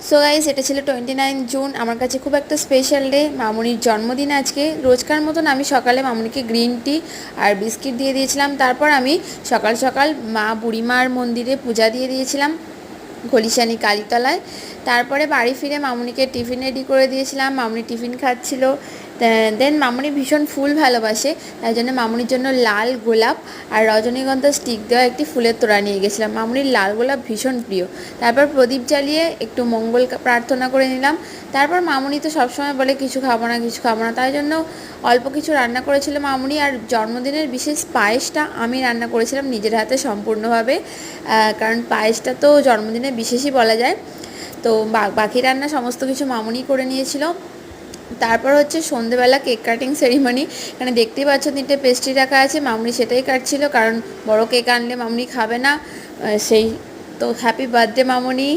So guys, এটা ছিল 29 June. আমার কাছে খুব একটা স্পেশাল ডে, মামুনির জন্মদিন আজকে। রোজকার মতন আমি সকালে মামুনিকে গ্রিন টি আর বিস্কিট দিয়ে দিয়েছিলাম। তারপর আমি সকাল সকাল মা বুড়িমার মন্দিরে পূজা দিয়ে দিয়েছিলাম ঘলিশানি কালীতলায়। তারপরে বাড়ি ফিরে মামুনিকে টিফিন রেডি করে দিয়েছিলাম, মামুনি টিফিন খাচ্ছিল। দেন মামুনি ভীষণ ফুল ভালোবাসে, তাই জন্য মামুনির জন্য লাল গোলাপ আর রজনীগন্ধা স্টিক দেওয়া একটি ফুলের তোড়া নিয়ে গেছিলাম। মামুনির লাল গোলাপ ভীষণ প্রিয়। তারপর প্রদীপ জ্বালিয়ে একটু মঙ্গল প্রার্থনা করে নিলাম। তারপর মামুনি তো সবসময় বলে কিছু খাবো না কিছু খাবো না, তাই জন্য অল্প কিছু রান্না করেছিল মামুনি। আর জন্মদিনের বিশেষ পায়েসটা আমি রান্না করেছিলাম নিজের হাতে সম্পূর্ণভাবে, কারণ পায়েসটা তো জন্মদিনে বিশেষই বলা যায়। তো বাকি রান্না সমস্ত কিছু মামুনি করে নিয়েছিল। তারপর হচ্ছে সন্ধেবেলা কেক কাটিং সেরিমনি। এখানে দেখতেই পাচ্ছ 3টে পেস্ট্রি রাখা আছে, মামুনি সেটাই কাটছিল, কারণ বড় কেক আনলে মামুনি খাবে না। সেই তো হ্যাপি বার্থডে মামুনি।